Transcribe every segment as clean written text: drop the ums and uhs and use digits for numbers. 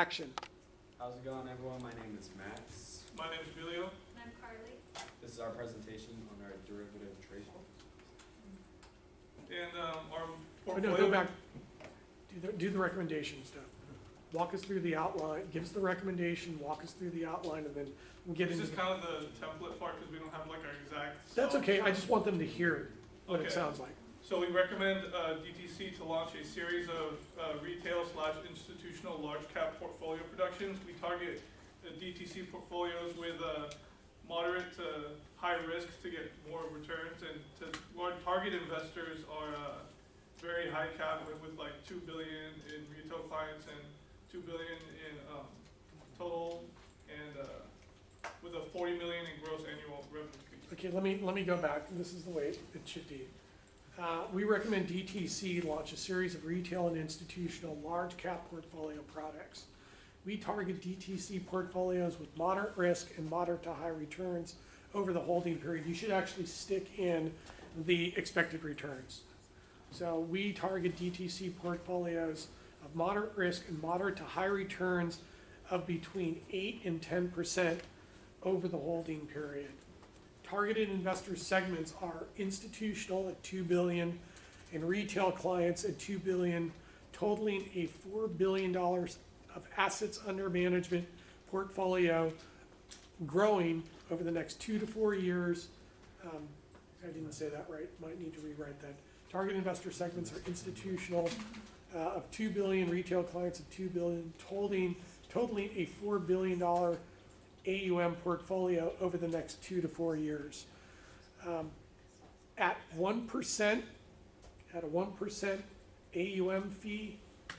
Action. How's it going, everyone? My name is Max. My name is Julio. And I'm Carly. This is our presentation on our derivative trade flow. And our Oh, portfolio. no, go back. Do the recommendations, though. Walk us through the outline, give us the recommendation, walk us through the outline, and then we'll get This into. is kind of the template part because we don't have like our exact. That's okay, I just want them to hear what it Okay. sounds like. So we recommend DTC to launch a series of retail/institutional large cap portfolio productions. We target DTC portfolios with moderate to high risk to get more returns, and our target investors are very high cap with like 2 billion in retail clients and 2 billion in total, and with a 40 million in gross annual revenue fee. Okay, let me go back. This is the way it should be. We recommend DTC launch a series of retail and institutional large cap portfolio products. We target DTC portfolios with moderate risk and moderate to high returns over the holding period. You should actually stick in the expected returns. So we target DTC portfolios of moderate risk and moderate to high returns of between 8 and 10% over the holding period. Targeted investor segments are institutional at 2 billion and retail clients at 2 billion, totaling a $4 billion of assets under management portfolio growing over the next 2 to 4 years. I didn't say that right, might need to rewrite that. Target investor segments are institutional of 2 billion, retail clients of 2 billion, totaling a $4 billion AUM portfolio over the next 2 to 4 years. At 1%, at a 1% AUM fee,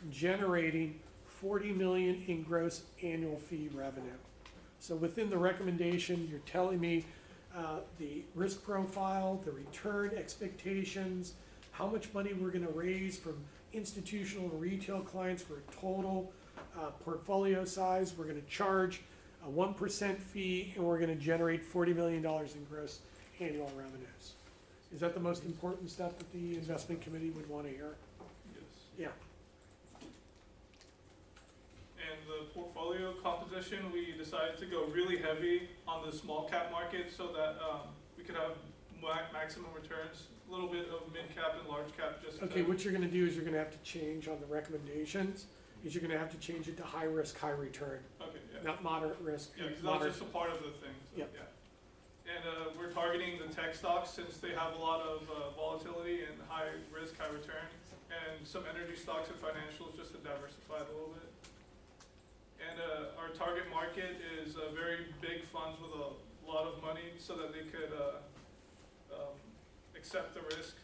generating 40 million in gross annual fee revenue. So within the recommendation, you're telling me the risk profile, the return expectations, how much money we're going to raise from institutional and retail clients for a total portfolio size. We're going to charge a 1% fee, and we're going to generate $40 million in gross annual revenues. Is that the most important step that the investment committee would want to hear? Yes. Yeah. And the portfolio composition, we decided to go really heavy on the small cap market so that we could have maximum returns, a little bit of mid cap and large cap. Just Okay, what you're going to do is you're going to have to change on the recommendations, is you're going to have to change it to high risk, high return. Okay, yeah. Not moderate risk. Yeah, because moderate. that's just a part of the thing. So, Yep. yeah. And we're targeting the tech stocks since they have a lot of volatility and high risk, high return, and some energy stocks and financials just to diversify it a little bit. And our target market is very big funds with a lot of money so that they could accept the risk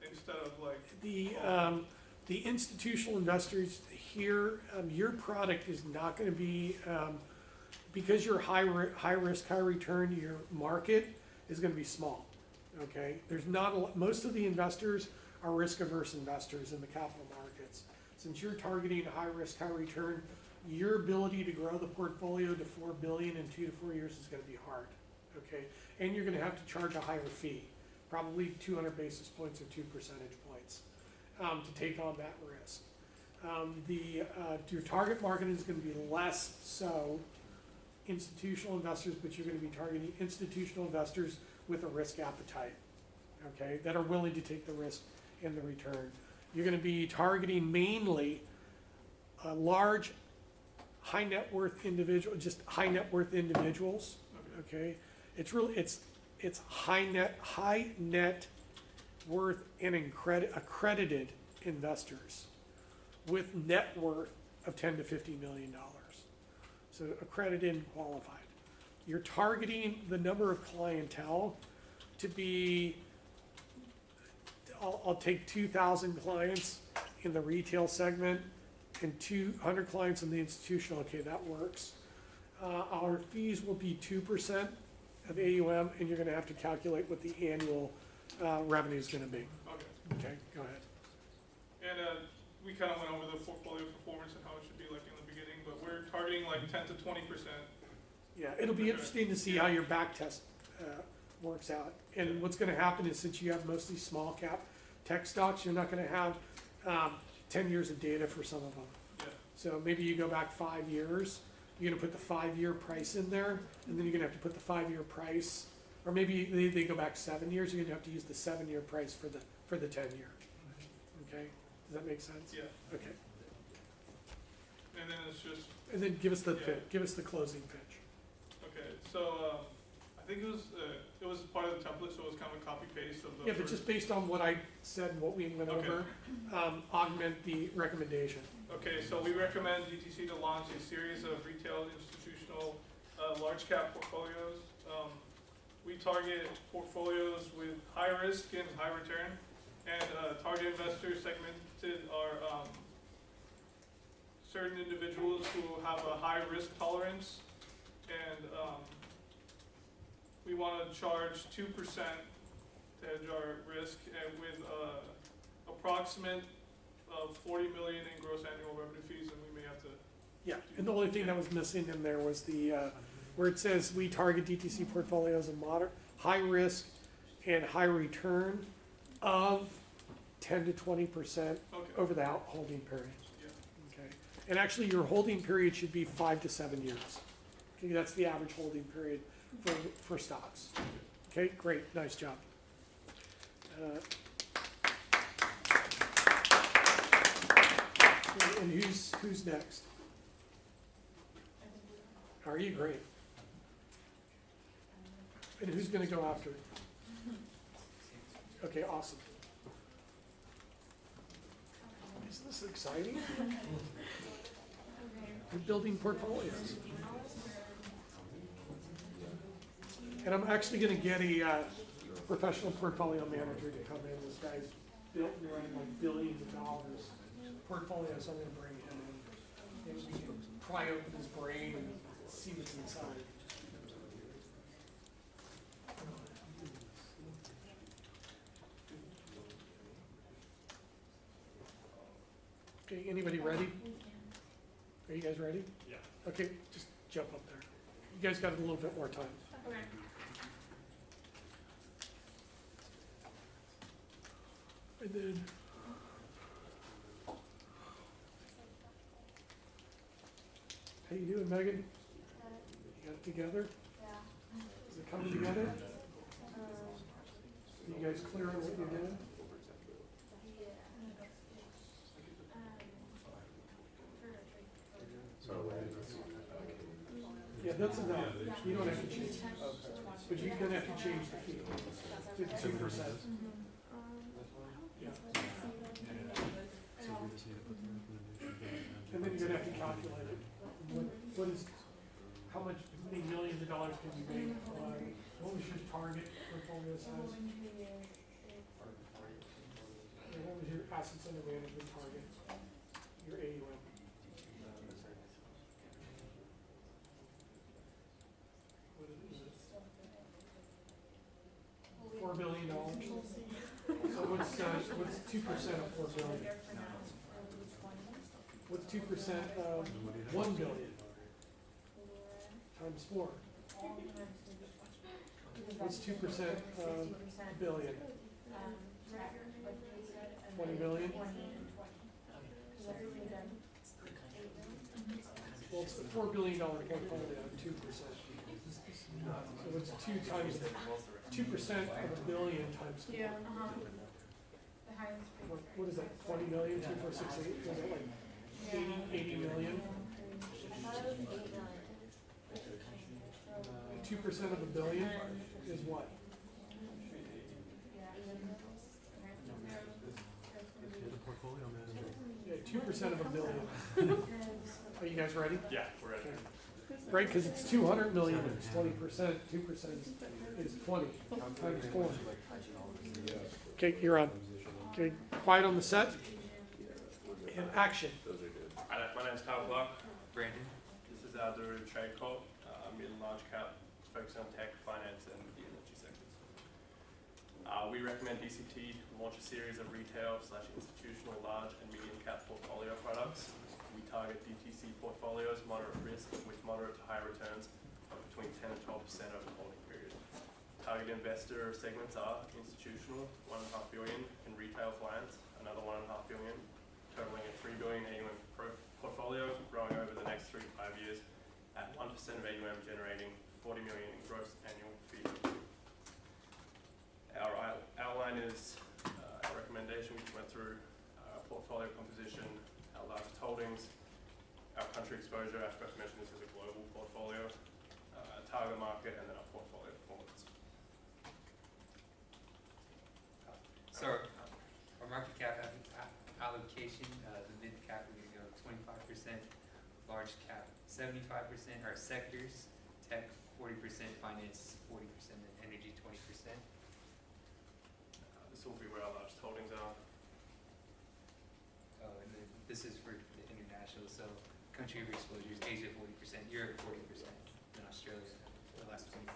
instead of like the institutional investors here, your product is not going to be, because you're high risk, high return, your market is going to be small, okay? There's not a lot, most of the investors are risk averse investors in the capital markets. Since you're targeting high risk, high return, your ability to grow the portfolio to 4 billion in 2 to 4 years is going to be hard, okay? And you're going to have to charge a higher fee, probably 200 basis points or 2 percentage points. To take on that risk. Your target market is going to be less so institutional investors, but you're going to be targeting institutional investors with a risk appetite, okay, that are willing to take the risk and the return. You're going to be targeting mainly large, high net worth individuals, just high net worth individuals, okay. It's really it's high net worth and accredited investors with net worth of 10 to 50 million dollars. So accredited and qualified. You're targeting the number of clientele to be, I'll take 2,000 clients in the retail segment and 200 clients in the institutional. Okay, that works. Our fees will be 2% of AUM, and you're going to have to calculate what the annual revenue is going to be. okay. Okay, go ahead. And we kind of went over the portfolio performance and how it should be like in the beginning, but we're targeting like 10 to 20%. Yeah, it'll be interesting to see how your back test works out. And what's going to happen is, since you have mostly small cap tech stocks, you're not going to have 10 years of data for some of them. Yeah. So maybe you go back 5 years, you're gonna put the 5-year price in there, and then you're gonna have to put the 5-year price, or maybe they go back 7 years, you're gonna have to use the 7-year price for the 10-year. Okay, does that make sense? Yeah, Okay, and then it's just, and then give us the Yeah. pitch, give us the closing pitch. okay, so, I think it was part of the template, so it was kind of a copy paste of the. Yeah, but first- just based on what I said and what we went Okay. over, augment the recommendation. Okay, so we recommend DTC to launch a series of retail, institutional, large cap portfolios. We target portfolios with high risk and high return, and target investors segmented are certain individuals who have a high risk tolerance, and we want to charge 2% to hedge our risk, and with approximate of 40 million in gross annual revenue fees, and we may have to. Yeah, and the only thing that was missing in there was the, where it says we target DTC portfolios of high risk and high return of 10 to 20% Okay. over the holding period. Yeah. Okay, and actually your holding period should be 5 to 7 years. Okay, that's the average holding period for stocks. Okay, great, nice job. And who's next? Are you great? And who's gonna go after? Okay, awesome. Isn't this exciting? We're building portfolios. And I'm actually gonna get a professional portfolio manager to come in. This guy's built and run like billions of dollars portfolio, so I'm gonna bring him in. And we can pry open his brain and see what's inside. Okay, anybody ready? Are you guys ready? Yeah. Okay, just jump up there. You guys got a little bit more time. Okay. And then. How you doing, Megan? You got it together? Yeah. Is it coming together? You guys clear on what you're doing? Yeah, that's enough. You don't have to change, but you're gonna have to change the fee to 2%. Yeah. And then you're gonna have to calculate it. What is, how much, how many millions of dollars can you make? What was your target portfolio size? And what was your assets under management target? Your AUM? What is it? $4 billion. So what's 2% of 4 billion? What's 2% of 1 billion? Times 4. What's 2% of a billion? 20 billion? Well, it's the $4 billion portfolio, 2%. So it's 2% of a billion times 4. Yeah. What is that, 20 million, 2, 4, 6, 8, is that like 80 million? 2% of a billion is what? Yeah, 2% of a billion. Are you guys ready? Yeah, we're ready. Okay. Right, because it's 200 million, it's 20%, 2% is 20 times 4. Okay, you're on. Okay, quiet on the set. And action. My name's Kyle Clark. Brandon. This is our derivative trade quote. Mid and large cap, focusing on tech, finance, and the energy sectors. We recommend DCT launch a series of retail/institutional large and medium cap portfolio products. We target DTC portfolios, moderate risk with moderate to high returns of between 10 and 12% over the holding period. Target investor segments are institutional, 1.5 billion, and retail clients, another 1.5 billion, totaling a 3 billion AUM portfolio growing over the next 3 to 5 years at 1% of AUM, generating 40 million in gross annual fee revenue. Our outline is our recommendation. We just went through our portfolio composition, our largest holdings, our country exposure. I forgot to mention this is a global portfolio, target market, and then our portfolio performance. So our market cap allocation, the mid cap, we're gonna go 25%, large cap 75%, our sectors, tech 40%, finance 40%, and energy 20%. This will be where our largest holdings are. Oh, and then this is for the international, so country of exposures, Asia 40%, Europe 40%, and Australia the last 20%.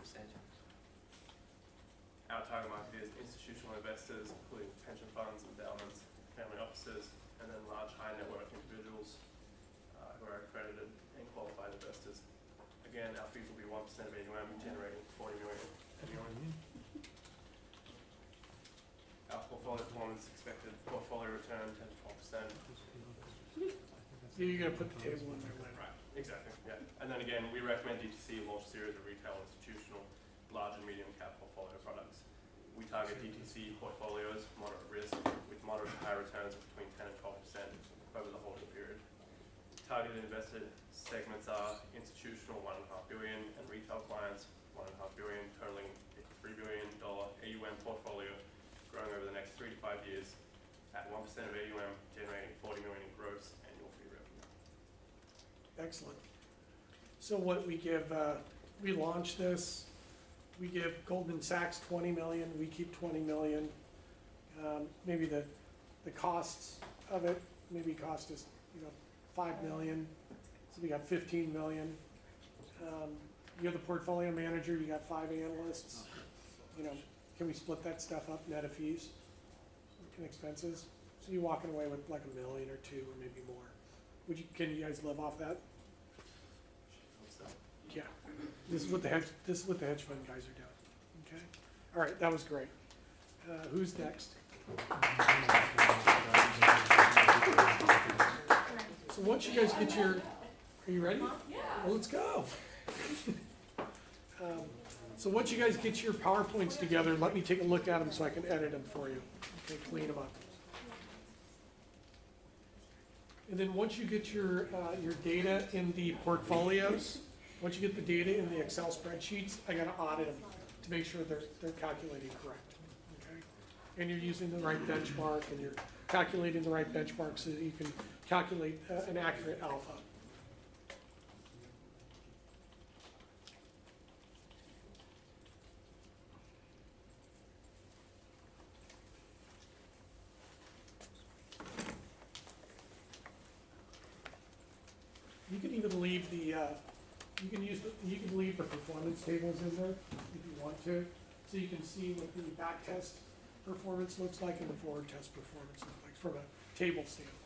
Our target market is institutional investors, including pension funds, endowments, family offices, and then large high net worth individuals who are accredited and qualified investors. Again, our fees will be 1% of AUM, generating 40 million annually. Our portfolio performance expected portfolio return 10 to 12%. You're gonna put the table in there later. Right, exactly, yeah. And then again, we recommend DTC launch a series of retail, institutional, large and medium cap portfolio products. We target DTC portfolios, moderate risk, with moderate to high returns of between 10 and 12% over the holding period. Targeted invested segments are institutional, $1.5 billion, and retail clients, $1.5 billion, totaling a $3 billion AUM portfolio, growing over the next 3 to 5 years at 1% of AUM, generating 40 million in gross annual fee revenue. Excellent. So what we give, we launch this, we give Goldman Sachs 20 million, we keep 20 million. Maybe the costs of it, maybe cost us, 5 million, so we got 15 million. You're the portfolio manager, you got 5 analysts. Can we split that stuff up, net of fees and expenses? So you're walking away with like $1 million or 2 or maybe more. Can you guys live off that? Yeah, this is what the hedge fund guys are doing. Okay, all right, that was great. Who's next? So once you guys get your, are you ready? Yeah. Well, let's go. So once you guys get your PowerPoints together, let me take a look at them so I can edit them for you. Okay, clean them up. And then once you get your data in the portfolios, once you get the data in the Excel spreadsheets, I gotta audit them to make sure they're calculating correct, okay? And you're using the right benchmark and you're calculating the right benchmark so that you can calculate an accurate alpha. You can even leave the you can leave the performance tables in there if you want to, so you can see what the back test performance looks like and the forward test performance looks like from a table standpoint.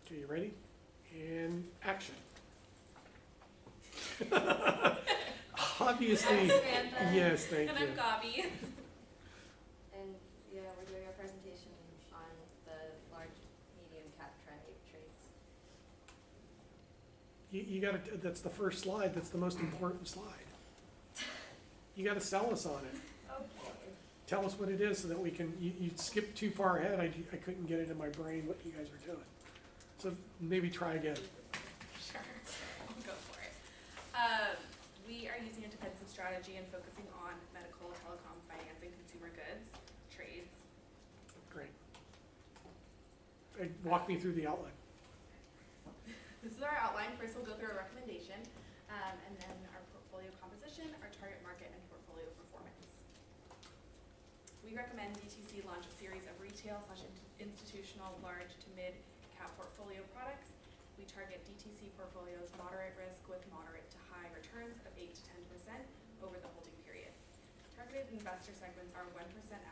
Okay, you ready? And action. Obviously, I'm Samantha. yes, thank And you. I'm Gabi. And yeah, we're doing our presentation on the large, medium cap trades. You gotta, that's the first slide, that's the most important slide. You gotta sell us on it. Okay. Tell us what it is so that we can, you skipped too far ahead, I couldn't get it in my brain what you guys were doing. So maybe try again. Sure, I'll go for it. We are using a defensive strategy and focusing on medical, telecom, finance, and consumer goods trades. Great. Walk me through the outline. This is our outline. First, we'll go through our recommendation, and then our portfolio composition, our target market, and portfolio performance. We recommend DTC launch a series of retail/institutional large to mid cap portfolio products. We target DTC portfolios moderate risk with moderate to high returns of 8 to 10% over the holding period. Targeted investor segments are 1%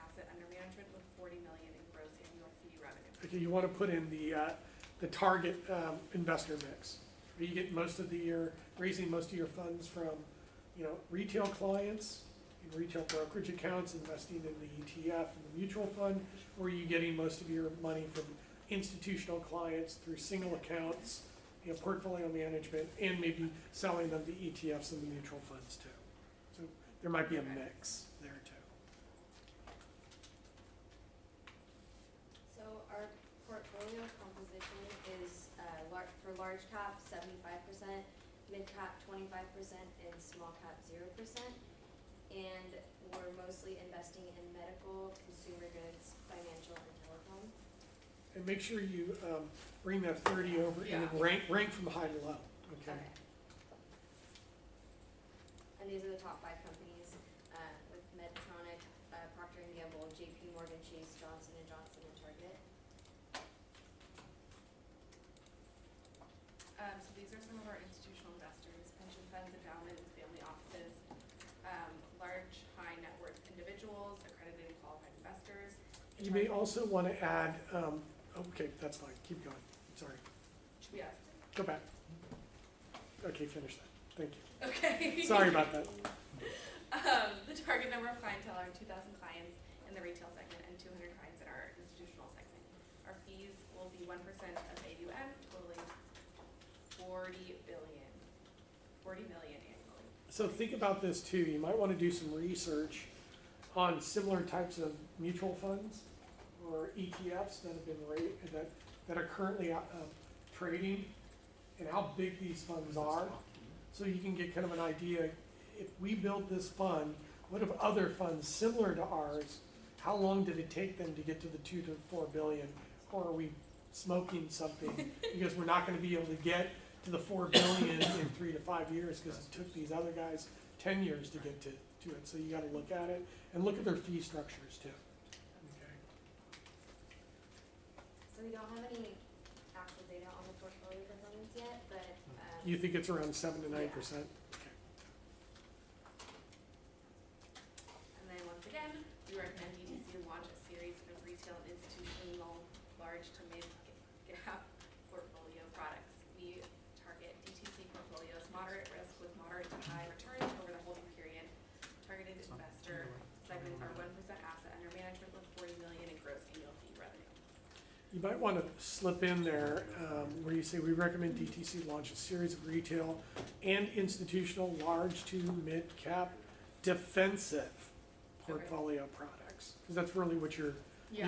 asset under management with 40 million in gross annual fee revenue. Okay, you want to put in the target investor mix. You get most of the year, raising most of your funds from, retail clients in retail brokerage accounts, investing in the ETF and the mutual fund, or are you getting most of your money from institutional clients through single accounts, portfolio management, and maybe selling them the ETFs and the mutual funds too? So there might be a mix there too. So our portfolio composition is, for large cap, 75%, mid cap, 25%, and small cap, 0%. And we're mostly investing in medical, consumer goods, financial, and telecom. And make sure you bring that 30 over and then rank from high to low, okay? And these are the top 5 companies, with Medtronic, Procter & Gamble, JP Morgan Chase, Johnson & Johnson, and Target. So these are some of our institutional investors: pension funds, endowments, family offices, large high net worth individuals, accredited and qualified investors. You may also want to add, okay, that's fine, keep going, sorry. Should we ask? Go back. Okay, finish that, thank you. Okay. Sorry about that. The target number of clientele are 2,000 clients in the retail segment and 200 clients in our institutional segment. Our fees will be 1% of AUM, totaling $40 million annually. So think about this too, you might want to do some research on similar types of mutual funds or ETFs that have been that are currently trading, and how big these funds are, so you can get kind of an idea. If we build this fund, what if other funds similar to ours, how long did it take them to get to the 2 to 4 billion? Or are we smoking something because we're not going to be able to get to the 4 billion in 3 to 5 years because it took these other guys 10 years to get to it. So you got to look at it and look at their fee structures too. Okay. So we don't have any actual data on the portfolio performance yet, but You think it's around 7 to 9%? Okay. And then once again, we recommend DTC to launch a series of retail and institutional large to mid cap portfolio products. We target DTC portfolios moderate risk with moderate to high returns over the holding period. Targeted investor segments are 1% asset under management with 40 million in gross annual fee revenue. You might want to slip in there where you say we recommend DTC launch a series of retail and institutional large to mid cap defensive portfolio products, because that's really what you're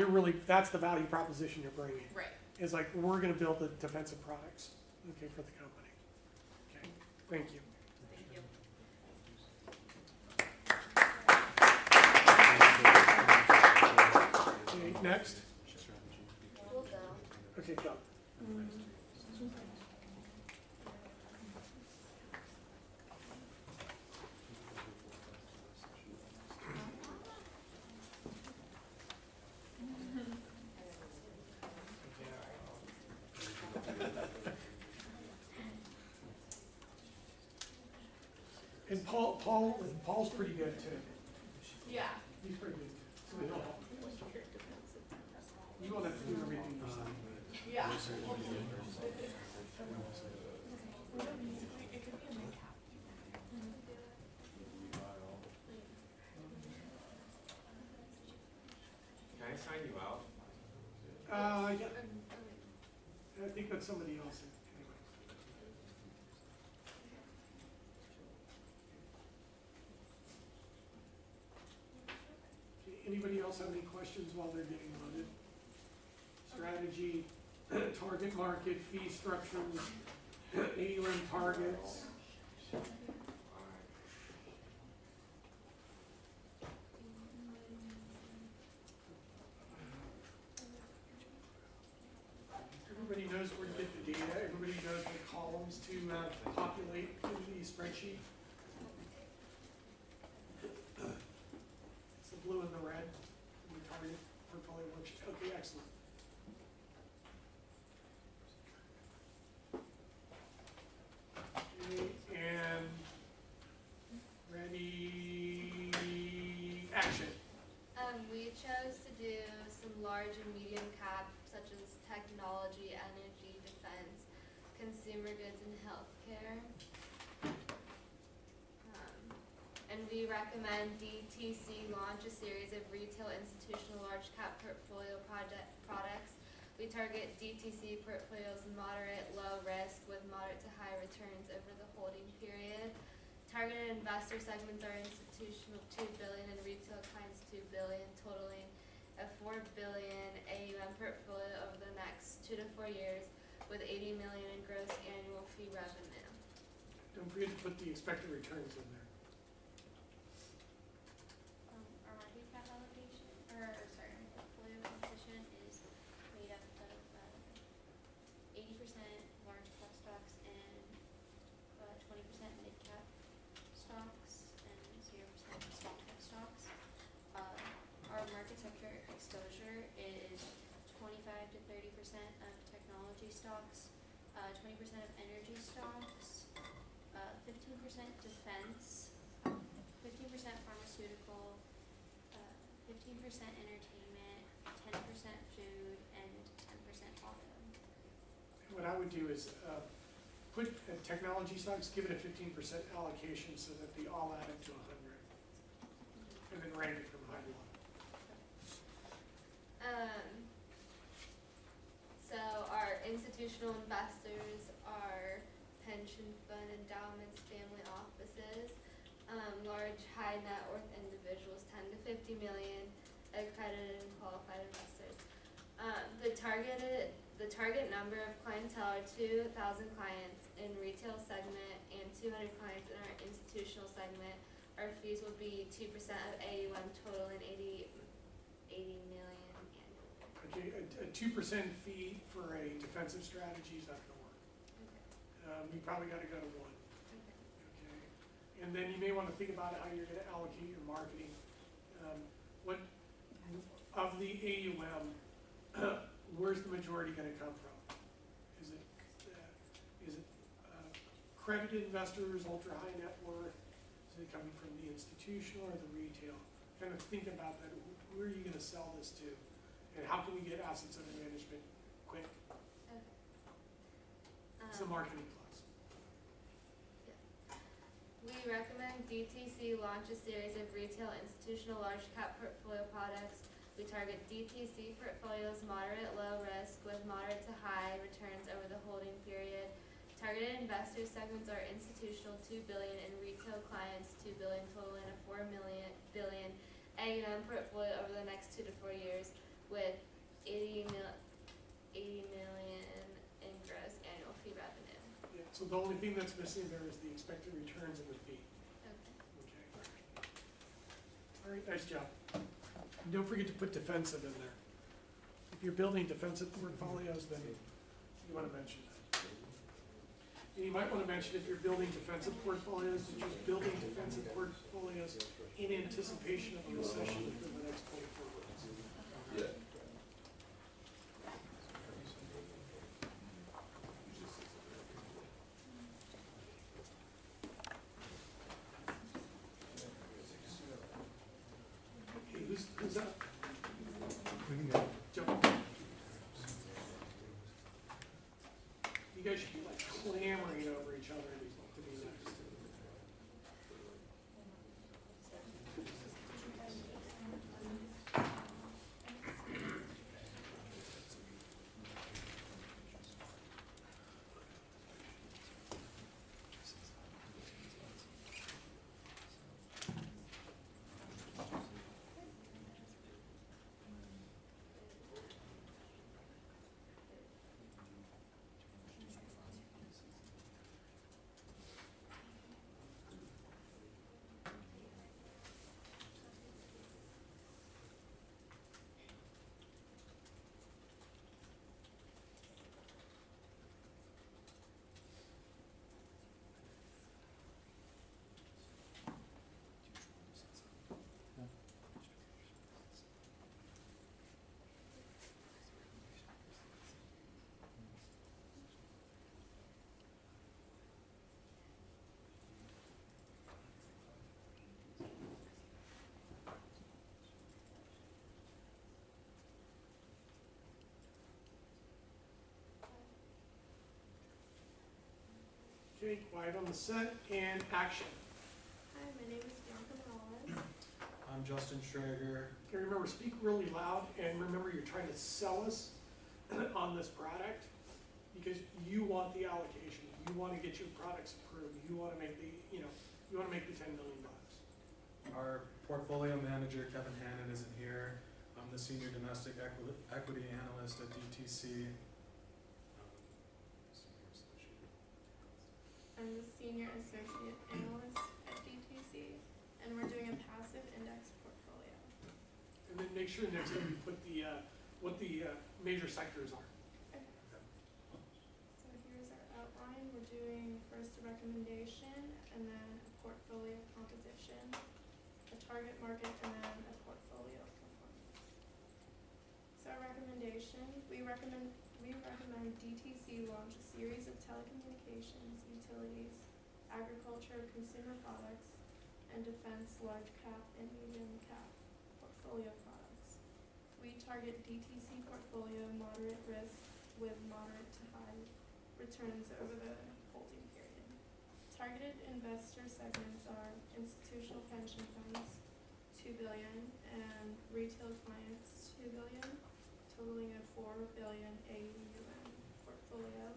really, that's the value proposition you're bringing. Right. It's like, we're going to build the defensive products, okay, for the company. Okay, thank you. Thank you. Okay, next. we'll go. Okay, go. And Paul's pretty good too. Yeah. He's pretty good too. So he'll help. You won't have to do everything yourself. Yeah. Can I sign you out? Yeah. I think that's somebody else. Anyway. Okay, anybody else have any questions while they're getting loaded? Strategy, target market, fee structures, AUM targets. Everybody knows where to get the data. Everybody knows the columns to populate in the spreadsheet. It's the blue and the red in the target portfolio worksheet. Okay, excellent. Okay, and ready, action. We chose to do some large and medium cap, such as technology, energy, defense, consumer goods, and healthcare. And we recommend DTC launch a series of retail institutional large cap portfolio products. We target DTC portfolios moderate, low risk with moderate to high returns over the holding period. Targeted investor segments are institutional 2 billion and retail clients 2 billion, totaling a 4 billion AUM portfolio over the next 2 to 4 years with 80 million in gross annual fee revenue. Don't forget to put the expected returns in there. Our market cap allocation, our portfolio composition is made up of 80% large cap stocks and 20% mid cap stocks and 0% small cap stocks. Our market sector exposure is 25 to 30% of technology stocks, 20% of energy stocks, 15% defense, 15% pharmaceutical, 15% entertainment, 10% food, and 10% auto. What I would do is put technology stocks, give it a 15% allocation so that they all add up to 100, and then rank it from high to low. So our institutional investors are pension fund endowments, family offices, large high net worth individuals, 10 to 50 million, accredited and qualified investors. The target number of clientele are 2,000 clients in retail segment and 200 clients in our institutional segment. Our fees will be 2% of AUM, totaling 80 million annually. Okay, a 2% fee for a defensive strategy is not going to work. Okay. You probably got to go to 1. Okay. Okay, and then you may want to think about how you're going to allocate your marketing. What of the AUM, where's the majority going to come from? Is it accredited investors, ultra high net worth? Is it coming from the institutional or the retail? Kind of think about that. Where are you going to sell this to? And how can we get assets under management quick? Okay. It's the marketing plus. We recommend DTC launch a series of retail institutional large cap portfolio products. We target DTC portfolios moderate, low risk with moderate to high returns over the holding period. Targeted investor segments are institutional 2 billion and retail clients 2 billion, totaling a 4 billion AUM portfolio over the next 2 to 4 years with 80 million in gross annual fee revenue. Yeah, so the only thing that's missing there is the expected returns and the fee. Okay. Okay. All right, nice job. And don't forget to put defensive in there. If you're building defensive portfolios, then you want to mention that. And you might want to mention if you're building defensive portfolios, that you're building defensive portfolios in anticipation of a recession within the next 24 months. Yeah. Okay, who's up? Jump. You guys should be like clamoring over each other to be next. Okay, quiet on the set and action. Hi, my name is Bianca I'm Justin Schrager. Okay, remember, speak really loud, and remember you're trying to sell us on this product because you want the allocation, you wanna get your products approved, you wanna make the, you wanna make the $10 million. Our portfolio manager, Kevin Hannon, isn't here. I'm the senior domestic equity analyst at DTC. I'm the senior associate analyst at DTC, and we're doing a passive index portfolio. And then make sure next time you put the, what the major sectors are. Okay. So here's our outline. We're doing first a recommendation, and then a portfolio composition, a target market, and then a portfolio performance. So our recommendation, we recommend DTC launch a series of telecommunications, utilities, agriculture, consumer products, and defense large cap and medium cap portfolio products. We target DTC portfolio moderate risk with moderate to high returns over the holding period. Targeted investor segments are institutional pension funds, $2 billion, and retail clients, $2 billion, totaling a $4 billion AUM portfolio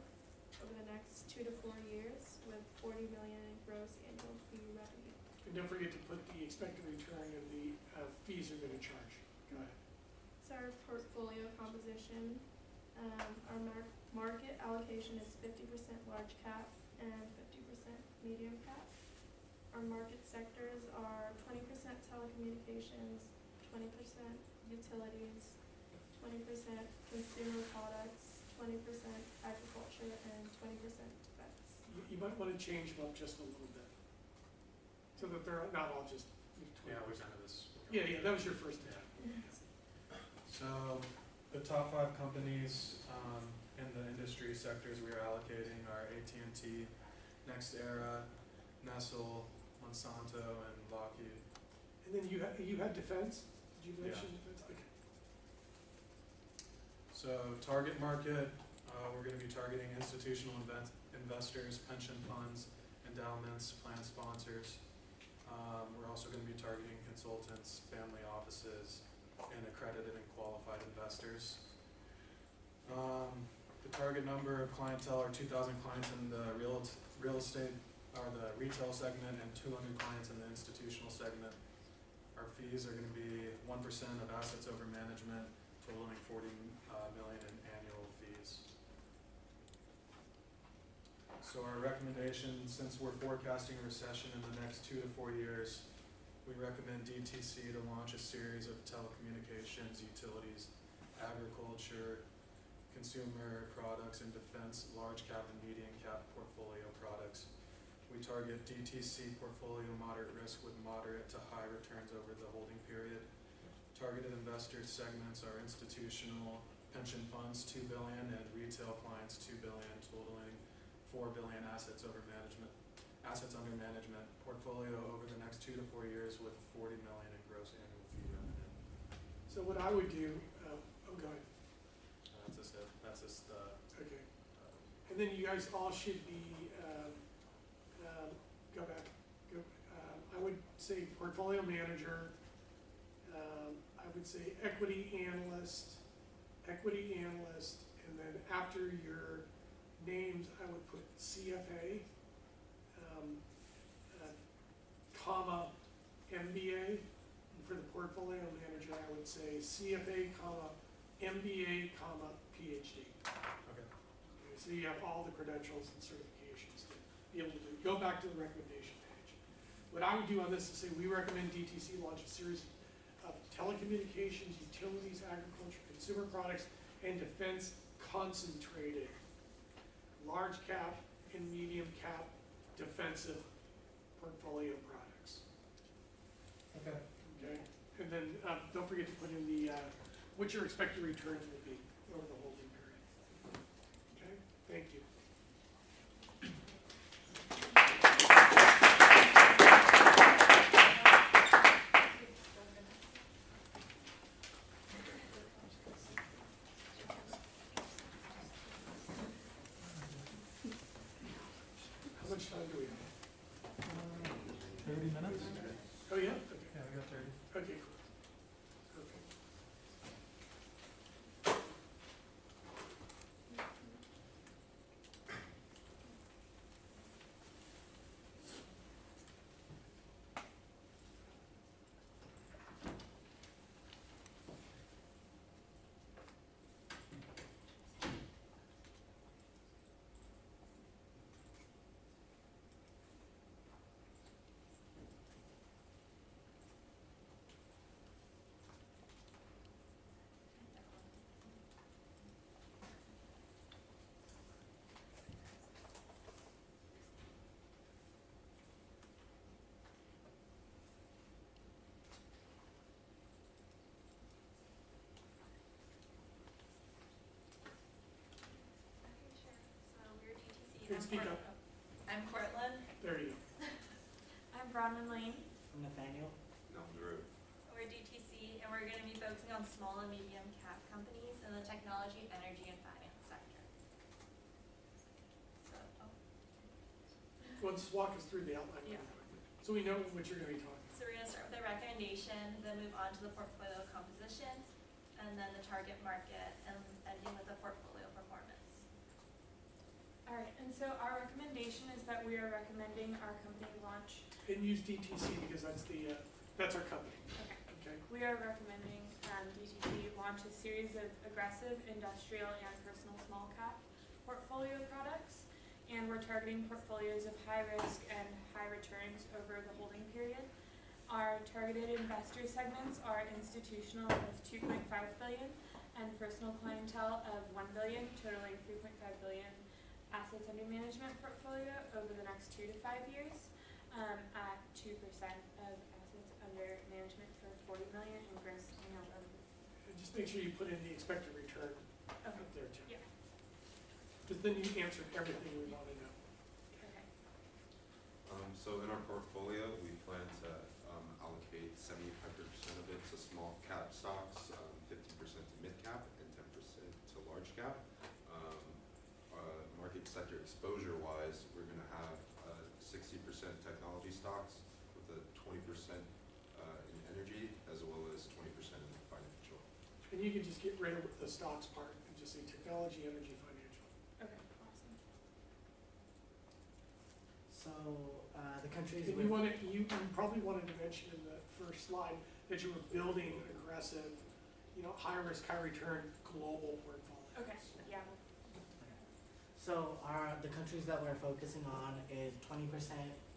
over the next 2 to 4 years with $40 million in gross annual fee revenue. And don't forget to put the expected return and the fees you're gonna charge. Go ahead. So our portfolio composition, our market allocation is 50% large cap and 50% medium cap. Our market sectors are 20% telecommunications, 20% utilities, 20% consumer products, 20% agriculture, and 20% defense. You might wanna change them up just a little bit, so that they're not all just, Yeah, we kind of this. Yeah, that was your first attempt. So the top 5 companies in the industry sectors we are allocating are AT&T, NextEra, Nestle, Monsanto, and Lockheed. And then you had defense? Did you Yeah. mention defense? Okay. So target market, we're going to be targeting institutional investors, pension funds, endowments, plan sponsors. We're also going to be targeting consultants, family offices, and accredited and qualified investors. The target number of clientele are 2,000 clients in the real estate or the retail segment and 200 clients in the institutional segment. Our fees are going to be 1% of assets over management, totaling $40 million in annual fees. So our recommendation, since we're forecasting a recession in the next 2 to 4 years, we recommend DTC to launch a series of telecommunications, utilities, agriculture, consumer products, and defense large cap and medium cap portfolio products. We target DTC portfolio moderate risk with moderate to high returns over the holding period. Targeted investor segments are institutional pension funds, $2 billion, and retail clients, $2 billion, totaling $4 billion assets under management. Portfolio over the next 2 to 4 years with $40 million in gross annual fee revenue. So what I would do, go ahead. That's just Okay. And then you guys all should be, go back. I would say portfolio manager, I would say equity analyst, and then after your names, I would put CFA, comma, MBA. And for the portfolio manager, I would say CFA, comma, MBA, comma, PhD. okay. So you have all the credentials and certifications to be able to do. Go back to the recommendation page. What I would do on this is say we recommend DTC launch a series of telecommunications, utilities, agriculture, consumer products, and defense concentrated large cap and medium cap defensive portfolio products. Okay. Okay, and then don't forget to put in the what your expected returns will be over the holding period. Okay, thank you. How much time do we have? 30 minutes? Oh, yeah? Okay. Yeah, we got 30. Okay, Nathaniel. No, Drew. We're DTC, and we're going to be focusing on small and medium cap companies in the technology, energy, and finance sector. So, Let's walk us through the outline. Yeah. So we know what you're gonna be talking so we're going to start with the recommendation, then move on to the portfolio composition, and then the target market, and ending with the portfolio performance. All right, and so our recommendation is that we are recommending our company launch. about. And use DTC because that's our company, Okay. okay? We are recommending DTC launch a series of aggressive industrial and personal small cap portfolio products. And we're targeting portfolios of high risk and high returns over the holding period. Our targeted investor segments are institutional of 2.5 billion and personal clientele of 1 billion, totaling 3.5 billion assets under management portfolio over the next 2 to 5 years, at 2% of assets under management for 40 million in gross annual revenue. And just make sure you put in the expected return up there too. Yeah. Because then you answered everything we want to know. Okay. So in our portfolio, we plan to allocate 75% of it to small cap stocks, 50% to mid cap, and 10% to large cap. Market sector exposure wise, we're going to have 60% technology stocks with a 20% in energy, as well as 20% in financial. And you can just get rid of the stocks part and just say technology, energy, financial. Okay, awesome. So, the countries And with, you probably wanted to mention in the first slide that you were building aggressive, high risk, high return global portfolios. Okay, yeah. so the countries that we're focusing on is 20%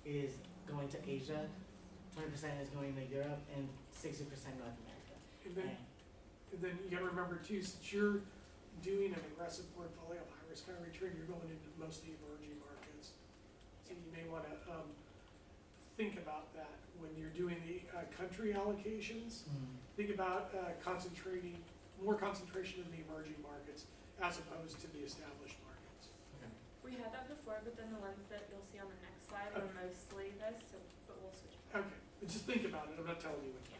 is going to Asia, 20% is going to Europe, and 60% North America. And then you gotta remember too, since you're doing an aggressive portfolio of high risk, high return, you're going into mostly emerging markets. So you may wanna, think about that when you're doing the, country allocations. Think about, more concentration in the emerging markets as opposed to the established markets. We had that before, but then the ones that you'll see on the next slide are mostly this, so, but we'll switch. Okay, but just think about it, I'm not telling you what to do.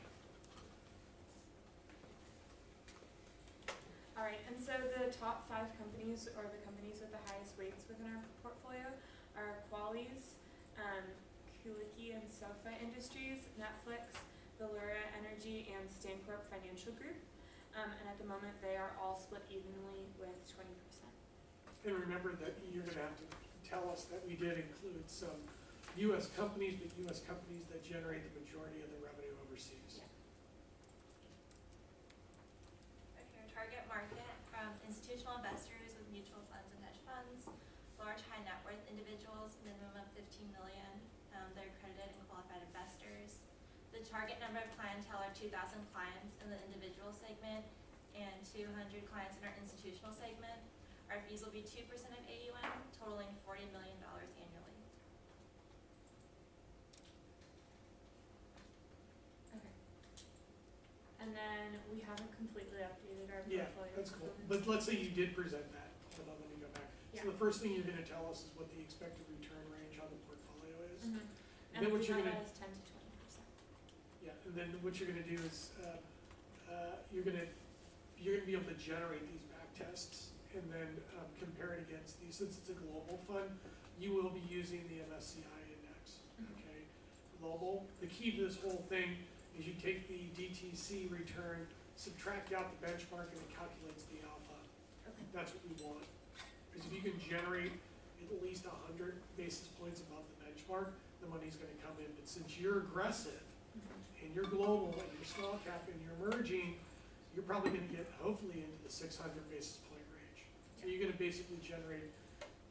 All right, and so the top 5 companies, or the companies with the highest weights within our portfolio, are Qualys, Kulicki and Sofa Industries, Netflix, Valeura Energy, and Stancorp Financial Group. And at the moment, they are all split evenly with 20%. And remember that you're gonna have to tell us that we did include some US companies, but US companies that generate the majority of the revenue overseas. Yeah. Okay, our target market, institutional investors with mutual funds and hedge funds, large high net worth individuals, minimum of 15 million, they're accredited and qualified investors. The target number of clientele are 2,000 clients in the individual segment and 200 clients in our institutional segment. Our fees will be 2% of AUM, totaling $40 million annually. Okay. And then we haven't completely updated our Yeah, portfolio. that's cool, but let's say you did present that, hold on, let me go back. Yeah. So the first thing you're gonna tell us is what the expected return range on the portfolio is. And then what we you're have gonna- that as 10 to 20%. Yeah, and then what you're gonna do is, you're gonna be able to generate these back tests and then, compare it against these, since it's a global fund, you will be using the MSCI index, okay? Global, the key to this whole thing is you take the DTC return, subtract out the benchmark, and it calculates the alpha. Okay. That's what we want, because if you can generate at least 100 basis points above the benchmark, the money's gonna come in, but since you're aggressive, and you're global, and you're small cap, and you're emerging, you're probably gonna get hopefully into the 600 basis point range. So you're gonna basically generate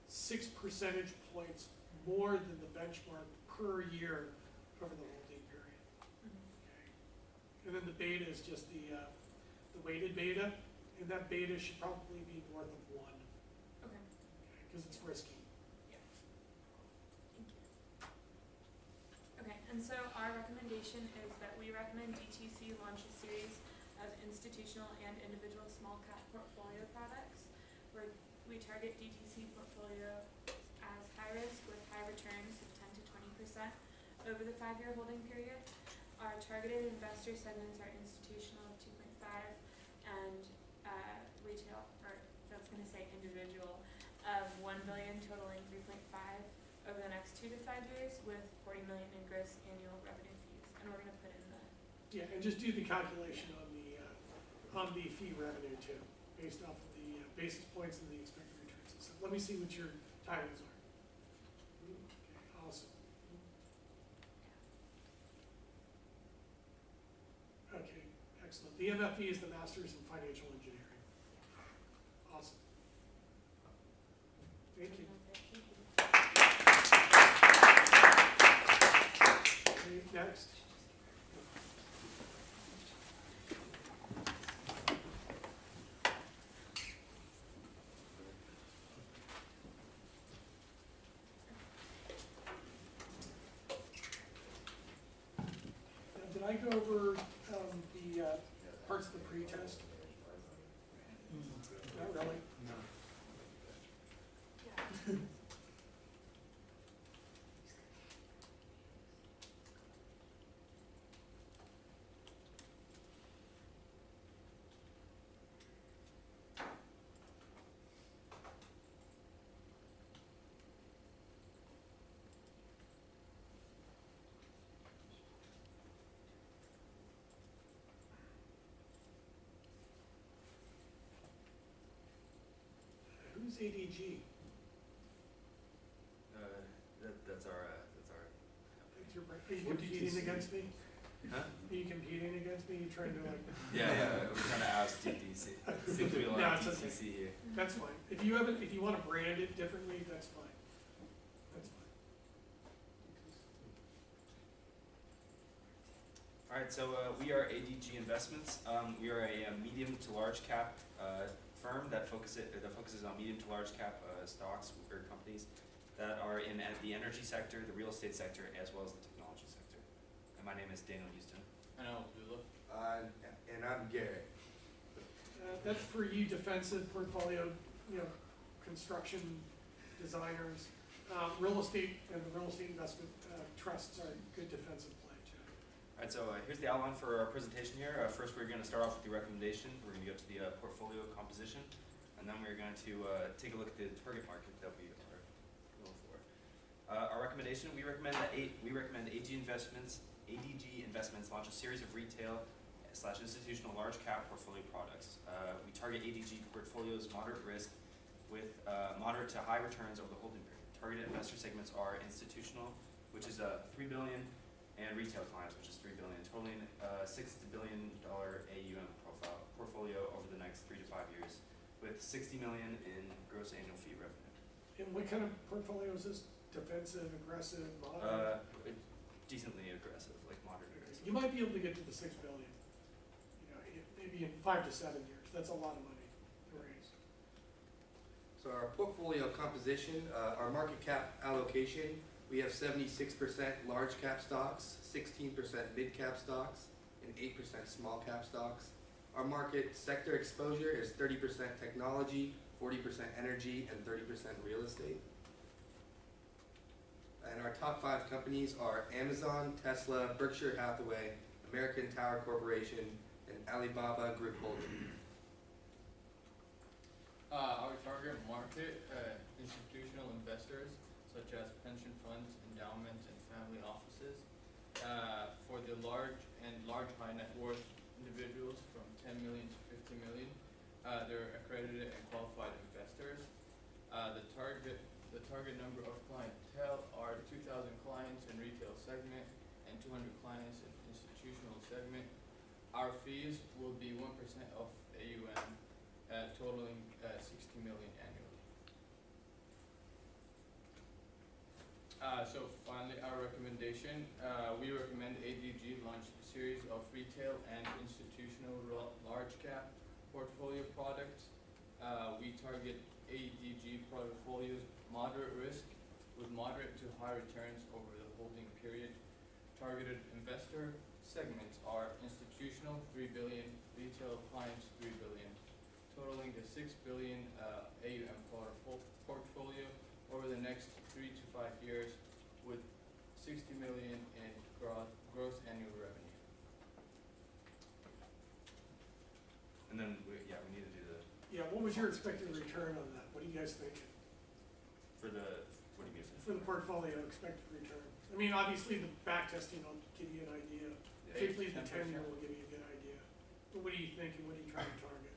6 percentage points more than the benchmark per year over the holding period. Okay. And then the beta is just the weighted beta, and that beta should probably be north of 1, Okay. because it's risky. Thank you. Okay, and so our recommendation is that we recommend DTC launch a series of institutional and individual small cap portfolio products where we target DTC portfolio as high risk with high returns of 10 to 20% over the 5-year holding period. Our targeted investor segments are institutional of 2.5 and retail, or that's going to say individual, of 1 billion, totaling 3.5 over the next 2 to 5 years, with 40 million in gross annual revenue fees. And we're going to put in the Yeah, and just do the calculation on the fee revenue too, based off of the basis points and the expected returns and stuff. Let me see what your titles are. Okay, awesome. Okay, excellent. The MFE is the Masters in Financial Engineering. Awesome. Thank you. Okay, next. Did I go over the parts of the pre-test? Not really. Who's ADG? That's our. That's your, are you competing against me? Huh? Are you competing against me? You trying to like? Yeah. We're trying to oust DTC. Seems to be a lot No, of it's DTC here. That's fine. If you haven't, if you want to brand it differently, that's fine. That's fine. All right, so we are ADG Investments. We are a medium to large cap firm that focuses on medium to large cap stocks or companies that are in the energy sector, the real estate sector, as well as the technology sector. And my name is Daniel Houston. And I'm Abdullah. And I'm Garrett. That's for you defensive portfolio, construction designers. Real estate and the real estate investment trusts are good defensive play too. All right, so here's the outline for our presentation here. First, we're going to start off with the recommendation. We're going to go to the portfolio composition, and then we're going to take a look at the target market that we are going for. Our recommendation: we recommend ADG Investments launch a series of retail/institutional large cap portfolio products. We target ADG portfolios moderate risk with moderate to high returns over the holding period. Targeted investor segments are institutional, which is $3 billion, and retail clients, which is $3 billion, totaling $6 billion AUM portfolio over the next 3 to 5 years, with $60 million in gross annual fee revenue. And what kind of portfolio is this? Defensive, aggressive, moderate? Decently aggressive, like moderate aggressive. You might be able to get to the $6 billion. Maybe in 5 to 7 years. That's a lot of money to raise. So our portfolio composition, our market cap allocation, we have 76% large cap stocks, 16% mid cap stocks, and 8% small cap stocks. Our market sector exposure is 30% technology, 40% energy, and 30% real estate. And our top 5 companies are Amazon, Tesla, Berkshire Hathaway, American Tower Corporation, and Alibaba Group Holdings. Our target market, institutional investors such as pension funds, endowments, and family offices. For the large high net worth individuals from 10 million to 50 million, they're accredited and qualified investors. The target number of clientele are 2,000 clients in retail segment and 200 clients in institutional segment. Our fees will be 1% of AUM, totaling 60 million annually. So finally, our recommendation, we recommend ADG launch a series of retail and institutional large cap portfolio products. We target ADG portfolios moderate risk with moderate to high returns over the holding period. Targeted investor segments are institutional, 3 billion, retail clients, 3 billion, totaling the 6 billion AUM portfolio over the next 3 to 5 years, with 60 million in gross annual revenue. And then, we need to do the, Yeah, what was your expected return on that? What do you guys think? for the, what do you mean? For the portfolio expected return? I mean, obviously the back testing will give you an idea. Yeah, Particularly the 10%. 10-year will give you a good idea. But what do you think and what are you trying to target?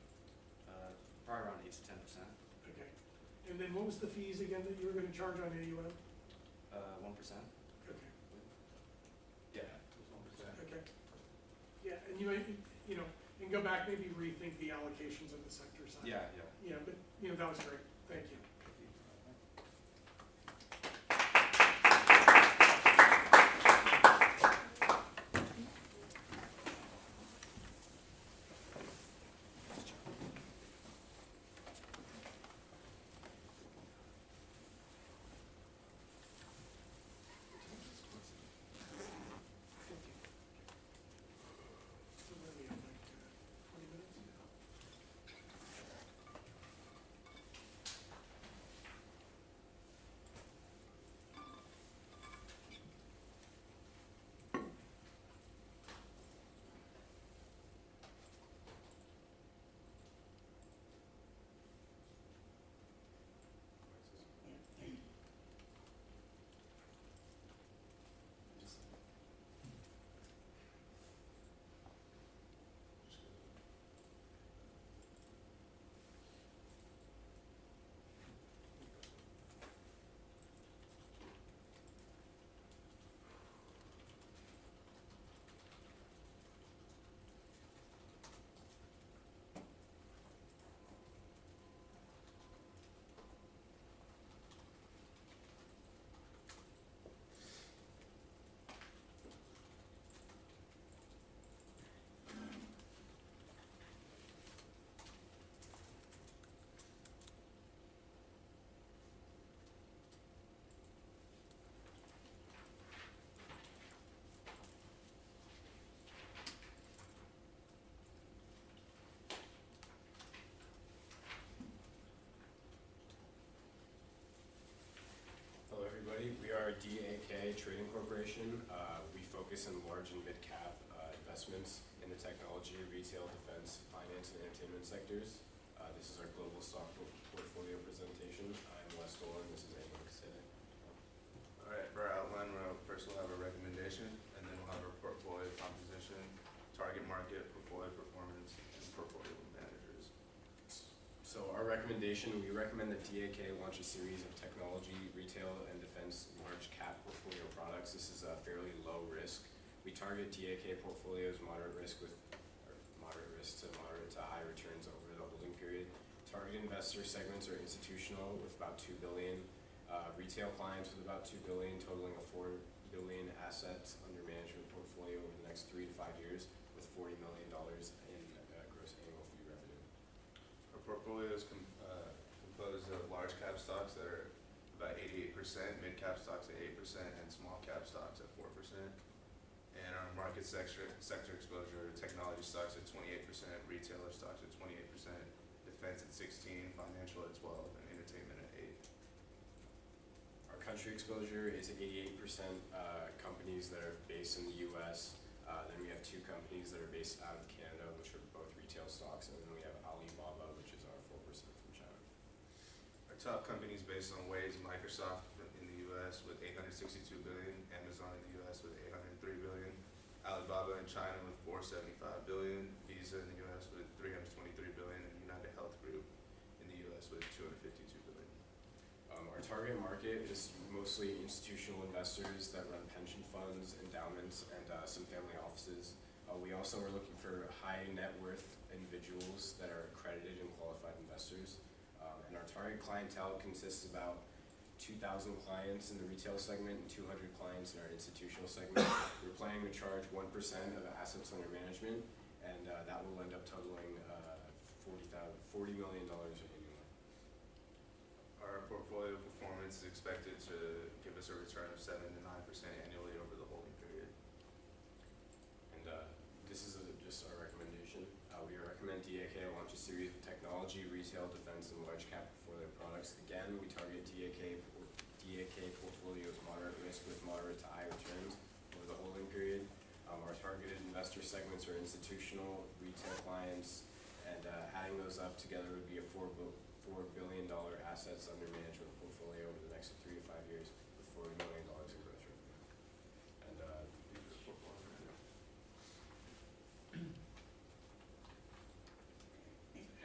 Probably around 8 to 10%. Okay. And then what was the fees again that you were gonna charge on AUM? 1%. Okay, Yeah. okay. Yeah, and you might, and go back, maybe rethink the allocations on the sector side. Yeah. Yeah, but, that was great. Thank you. So where are we at, like, 20 minutes? Hello everybody, we are DAK Trading Corporation. We focus on large and mid-cap investments in the technology, retail, defense, finance, and entertainment sectors. This is our global stock portfolio presentation. I'm Wes Dolan, this is Angela Caseta. Alright, for our outline, first we'll have a recommendation, and then we'll have our portfolio composition, target market, portfolio performance, and portfolio managers. So our recommendation, we recommend that DAK launch a series of technology, retail, and defense large cap portfolio products. This is fairly low risk. We target DAK portfolios moderate risk to moderate to high returns over the holding period. Target investor segments are institutional with about $2 billion, retail clients with about $2 billion, totaling a $4 billion assets under management portfolio over the next 3 to 5 years, with $40 million in gross annual fee revenue. Our portfolio is composed of large cap stocks that are about 88%, mid cap stocks at 8%, and small cap stocks at 4%. And our market sector exposure, technology stocks at 28%, retailer stocks at 28%, defense at 16%, financial at 12%, and entertainment at 8%. Our country exposure is 88% companies that are based in the U.S. Then we have 2 companies that are based out of Canada, which are both retail stocks, and then we have Alibaba, which is our 4% from China. Our top companies based on Waze, Microsoft in the U.S. with $862 billion, Amazon in the U.S. with $803 billion, Alibaba in China with $475 billion, Visa in the U.S. with $323 billion, and United Health Group in the U.S. with $252 billion. Our target market is mostly institutional investors that run pension funds, endowments, and some family offices. We also are looking for high net worth individuals that are accredited and qualified investors. And our target clientele consists of about 2,000 clients in the retail segment and 200 clients in our institutional segment. We're planning to charge 1% of assets under management, and that will end up totaling $40 million annually. Our portfolio performance is expected to give us a return of 7 to 9% annually over the holding period. And this is just our recommendation. We recommend DAK launch a series of technology, retail, defense, and large cap portfolio products. Again, we target DAK DAK portfolio is moderate risk with moderate to high returns over the holding period. Our targeted investor segments are institutional, retail clients, and adding those up together would be a $4 billion assets under management portfolio over the next 3 to 5 years with $40 million in gross revenue. And these are the portfolio right now.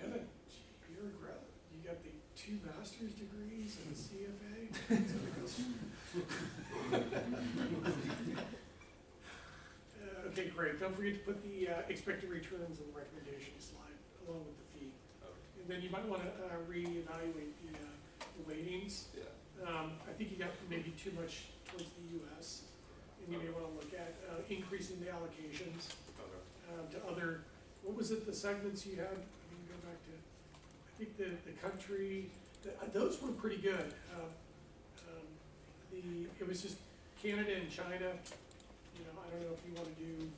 Evan, you're aggressive. You got the 2 master's degrees and a CFA. Okay, great. Don't forget to put the expected returns in the recommendation slide along with the fee. Okay. And then you might want to reevaluate the weightings. Yeah. I think you got maybe too much towards the US. And you may want to look at increasing the allocations Okay. to other, what was it, the segments you had? I mean, go back to, I think the country, those were pretty good. It was just Canada and China. You know, I don't know if you want to do,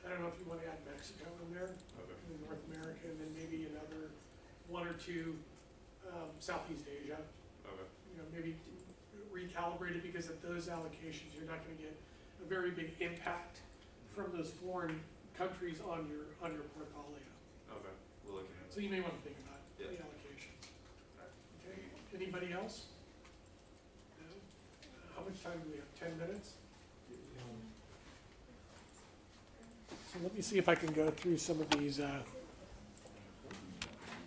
I don't know if you want to add Mexico in there, Okay. in North America, and then maybe another 1 or 2 Southeast Asia. Okay. You know, maybe recalibrate it, because at those allocations, you're not going to get a very big impact from those foreign countries on your portfolio. Okay. We'll look at it. So you may want to think about Yeah. the allocations. Okay, anybody else? No? How much time do we have? 10 minutes? So let me see if I can go through some of these.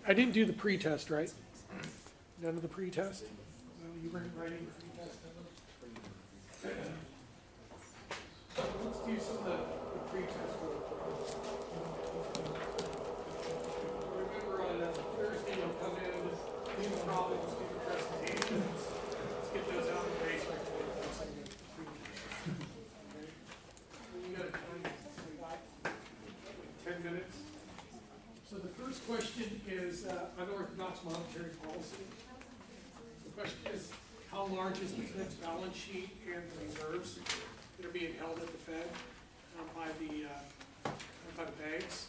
I didn't do the pre-test, right? None of the pre-test? No, you weren't writing pre-test, let's do some of the pre-test real quick. Remember on Thursday, you'll come in, do the problems, do the presentations. Let's get those out of the way so I can make some of the pre-test. Okay? You got a time, so we got 10 minutes. So the first question is unorthodox monetary policy. The question is, how large is the Fed's balance sheet and the reserves that are being held at the Fed by the banks?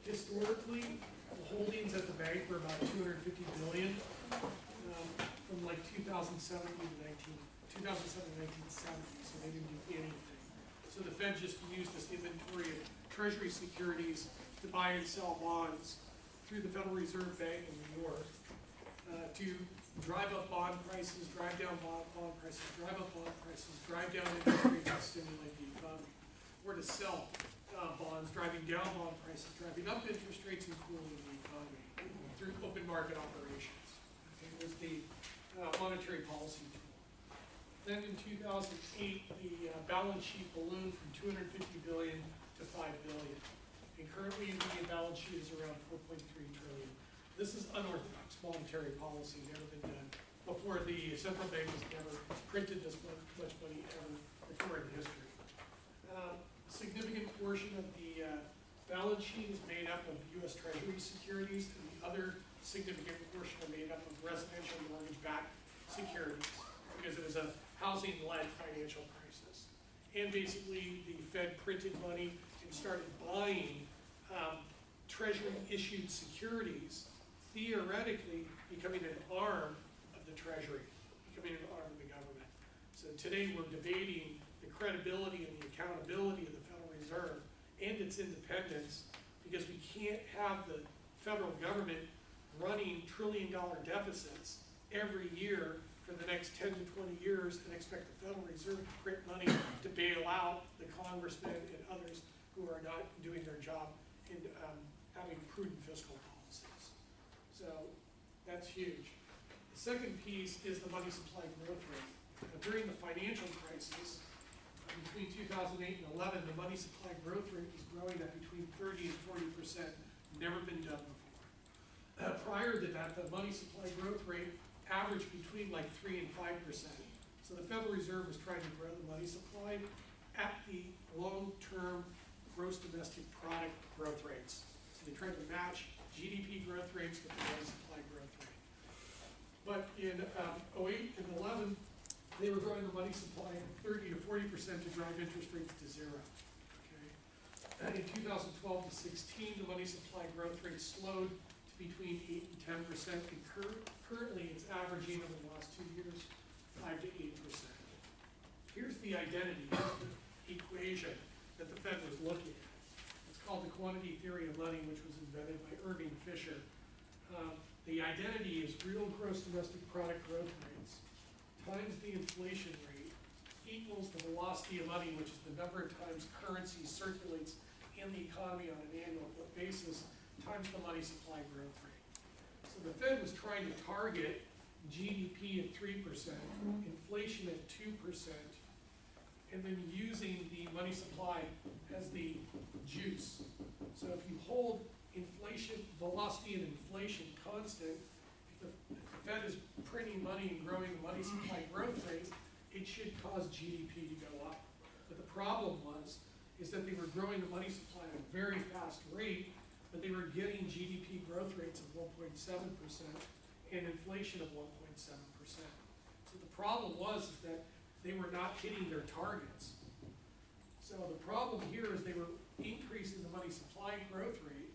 Historically, the holdings at the bank were about $250 billion from like 2007 to 1970, so they didn't do anything. So the Fed just used this inventory of Treasury securities to buy and sell bonds through the Federal Reserve Bank in New York to drive up bond prices, drive down bond prices, drive up bond prices, drive down interest rates to stimulate the economy, or to sell bonds, driving down bond prices, driving up interest rates and cooling the economy through open market operations. Okay, it was the monetary policy tool. Then in 2008, the balance sheet ballooned from $250 billion to $5 billion. And currently, the balance sheet is around $4.3 trillion. This is unorthodox monetary policy, never been done before. The central bank has never printed this much money ever before in history. Significant portion of the balance sheet is made up of U.S. Treasury securities, and the other significant portion are made up of residential mortgage-backed securities, because it was a housing-led financial crisis. And basically, the Fed printed money and started buying Treasury-issued securities, theoretically becoming an arm of the Treasury, becoming an arm of the government. So today we're debating the credibility and the accountability of the Federal Reserve and its independence, because we can't have the federal government running trillion-dollar deficits every year for the next 10 to 20 years and expect the Federal Reserve to print money to bail out the congressmen and others who are not doing their job in having prudent fiscal policies. So that's huge. The second piece is the money supply growth rate. During the financial crisis, between 2008 and 11, the money supply growth rate was growing at between 30 and 40%. Never been done before. Prior to that, the money supply growth rate averaged between like 3 and 5%. So the Federal Reserve was trying to grow the money supply at the long-term gross domestic product growth rates. So they tried to match GDP growth rates with the money supply growth rate. But in 08 and 11, they were growing the money supply at 30 to 40% to drive interest rates to zero. Okay. In 2012 to 16, the money supply growth rate slowed to between 8 and 10%, and currently it's averaging over the last 2 years, 5 to 8%. Here's the identity, here's the equation that the Fed was looking at. It's called the quantity theory of money, which was invented by Irving Fisher. The identity is real gross domestic product growth rates times the inflation rate equals the velocity of money, which is the number of times currency circulates in the economy on an annual basis, times the money supply growth rate. So the Fed was trying to target GDP at 3%, inflation at 2%, and then using the money supply as the juice. So if you hold inflation, velocity and inflation constant, if the Fed is printing money and growing the money supply growth rate, it should cause GDP to go up. But the problem is that they were growing the money supply at a very fast rate, but they were getting GDP growth rates of 1.7% and inflation of 1.7%. So the problem was that they were not hitting their targets. So the problem here is they were increasing the money supply growth rate.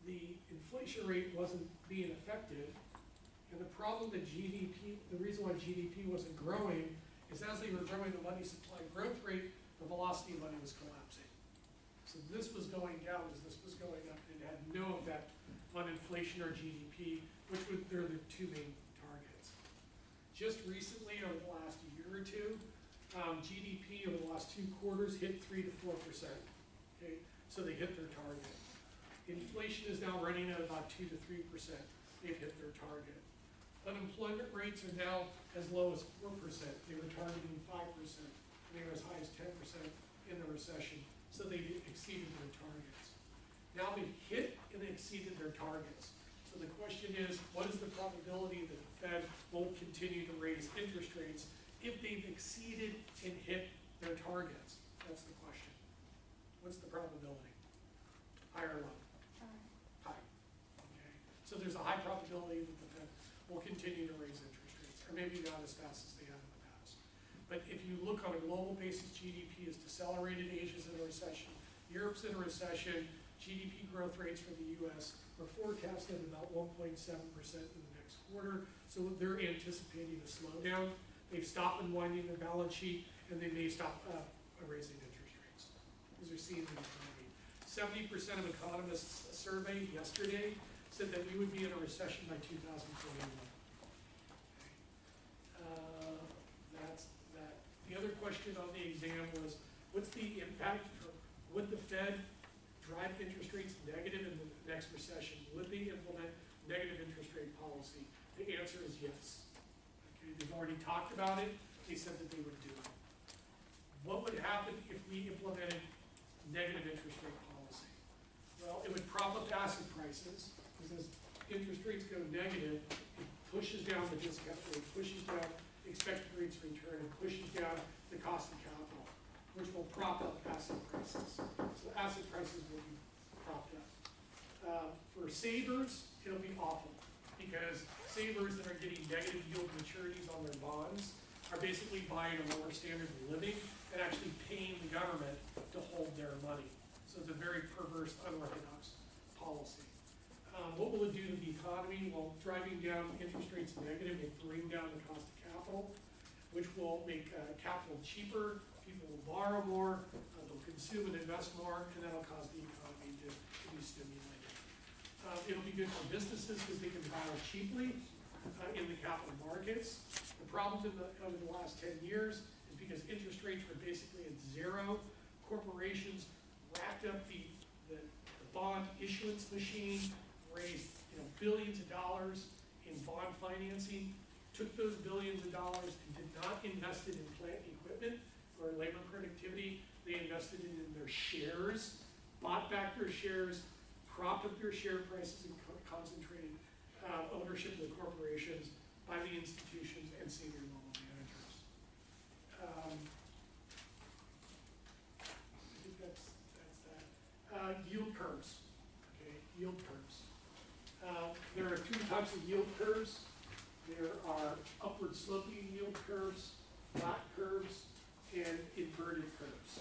The inflation rate wasn't being affected. And the problem that GDP, the reason why GDP wasn't growing is as they were growing the money supply growth rate, the velocity of money was collapsing. So this was going down as this was going up, and it had no effect on inflation or GDP, which they're the two main targets. Just recently, over the last year or two, GDP over the last 2 quarters hit 3 to 4%. Okay, so they hit their target. Inflation is now running at about 2 to 3%. They've hit their target. Unemployment rates are now as low as 4%. They were targeting 5%. And they were as high as 10% in the recession. So they exceeded their targets. Now they've hit and exceeded their targets. So the question is, what is the probability that the Fed won't continue to raise interest rates if they've exceeded and hit their targets? That's the question. What's the probability? High or low? High. Okay. So there's a high probability that the Fed will continue to raise interest rates, or maybe not as fast as they have in the past. But if you look on a global basis, GDP is decelerated. Asia's in a recession. Europe's in a recession. GDP growth rates for the U.S. are forecasted about 1.7% in the next quarter. So they're anticipating a slowdown. They've stopped unwinding their balance sheet, and they may stop raising interest rates because they're seeing the economy. 70% of economists surveyed yesterday said that we would be in a recession by 2021. That's that. The other question on the exam was, what's the impact, or would the Fed drive interest rates negative in the next recession? Would they implement negative interest rate policy? The answer is yes. Okay, they've already talked about it. They said that they would do it. What would happen if we implemented negative interest rate policy? Well, it would prop up asset prices, because as interest rates go negative, it pushes down the discount rate, pushes down expected rates of return, and pushes down the cost of capital, which will prop up asset prices. So asset prices will be propped up. For savers, it'll be awful, because savers that are getting negative yield maturities on their bonds are basically buying a lower standard of living and actually paying the government to hold their money. So it's a very perverse, unorthodox policy. What will it do to the economy? Well, driving down interest rates negative will bring down the cost of capital, which will make capital cheaper. People will borrow more, they'll consume and invest more, and that'll cause the economy to be stimulated. It'll be good for businesses because they can borrow cheaply in the capital markets. The problem over the last 10 years is because interest rates were basically at zero, corporations racked up the bond issuance machine, raised billions of dollars in bond financing, took those billions of dollars and did not invest it in plant and equipment or labor productivity. They invested it in their shares, bought back their shares, propped up their share prices, and concentrated ownership of the corporations by the institutions and senior level managers. I think that's that. Yield curves. Okay, yield curves. There are 2 types of yield curves. There are upward sloping yield curves, flat curves, and inverted curves.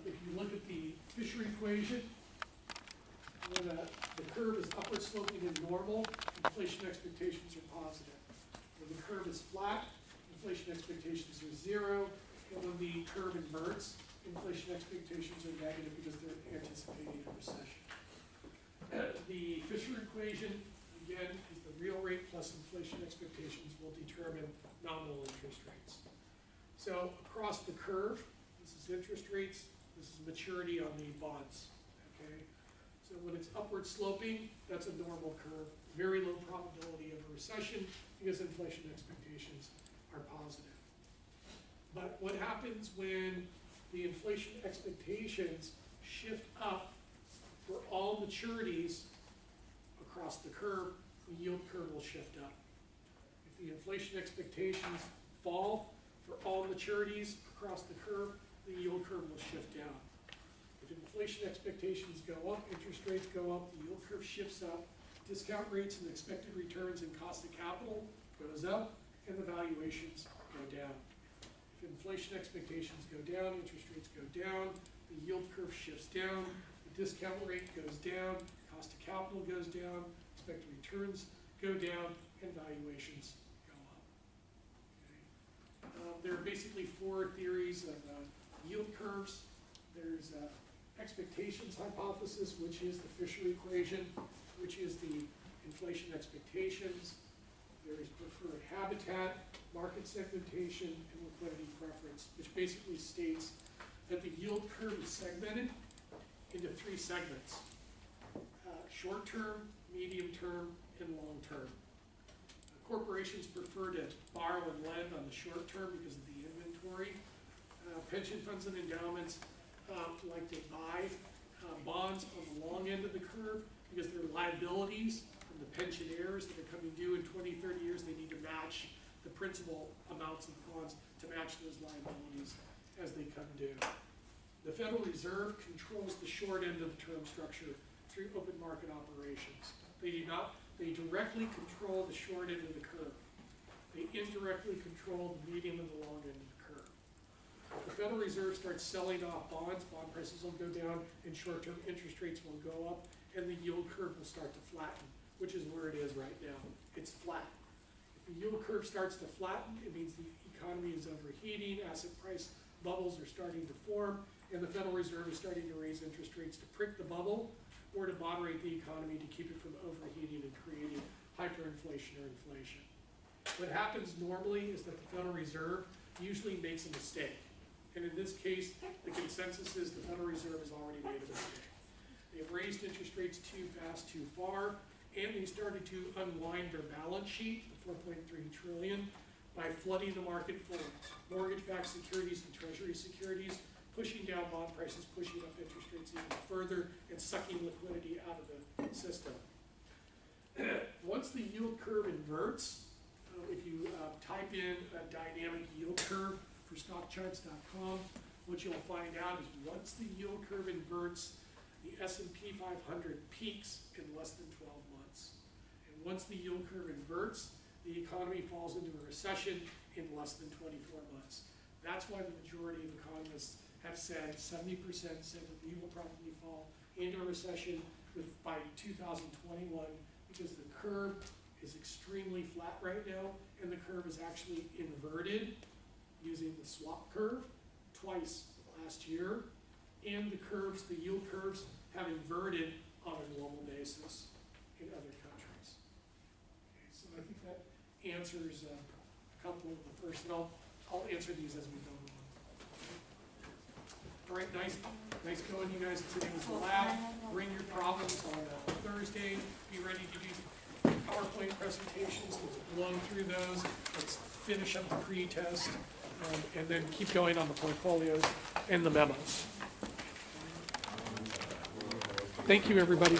If you look at the Fisher equation, when the curve is upward sloping and normal, inflation expectations are positive. When the curve is flat, inflation expectations are 0, and when the curve inverts, inflation expectations are negative because they're anticipating a recession. The Fisher equation, again, is the real rate plus inflation expectations will determine nominal interest rates. So across the curve, this is interest rates, this is maturity on the bonds, okay? So when it's upward sloping, that's a normal curve. Very low probability of a recession because inflation expectations are positive. But what happens when the inflation expectations shift up for all maturities across the curve? The yield curve will shift up. If the inflation expectations fall for all maturities across the curve, the yield curve will shift down. If inflation expectations go up, interest rates go up, the yield curve shifts up, discount rates and expected returns and cost of capital goes up, and the valuations go down. If inflation expectations go down, interest rates go down, the yield curve shifts down, the discount rate goes down, cost of capital goes down, expected returns go down, and valuations go up. Okay. There are basically 4 theories of yield curves. There's expectations hypothesis, which is the Fisher equation, which is the inflation expectations. There is preferred habitat, market segmentation, and liquidity preference, which basically states that the yield curve is segmented into 3 segments: short term, medium term, and long term. Corporations prefer to borrow and lend on the short term because of the inventory. Pension funds and endowments like to buy bonds on the long end of the curve because their liabilities from the pensioners that are coming due in 20, 30 years, they need to match the principal amounts of bonds to match those liabilities as they come due. The Federal Reserve controls the short end of the term structure through open market operations. They directly control the short end of the curve. They indirectly control the medium and the long end of the curve. If the Federal Reserve starts selling off bonds, bond prices will go down, and short-term interest rates will go up, and the yield curve will start to flatten, which is where it is right now. It's flat. If the yield curve starts to flatten, it means the economy is overheating, asset price bubbles are starting to form, and the Federal Reserve is starting to raise interest rates to prick the bubble or to moderate the economy to keep it from overheating and creating hyperinflation or inflation. What happens normally is that the Federal Reserve usually makes a mistake. And in this case, the consensus is the Federal Reserve has already made a mistake. They've raised interest rates too fast, too far, and they started to unwind their balance sheet, the $4.3 trillion, by flooding the market full of mortgage-backed securities and treasury securities, pushing down bond prices, pushing up interest rates even further, and sucking liquidity out of the system. Once the yield curve inverts, if you type in a dynamic yield curve for stockcharts.com, what you'll find out is once the yield curve inverts, the S&P 500 peaks in less than 12 months. And once the yield curve inverts, the economy falls into a recession in less than 24 months. That's why the majority of economists have said, 70% said that we will probably fall into a recession by 2021 because the curve is extremely flat right now, and the curve is actually inverted using the swap curve twice last year, and the yield curves have inverted on a global basis in other countries. Okay, so I think that answers a couple of the first, and I'll answer these as we go along. All right, nice going, you guys. Today was the lab. Bring your problems on Thursday. Be ready to do PowerPoint presentations. Let's blow through those. Let's finish up the pre-test, and then keep going on the portfolios and the memos. Thank you, everybody.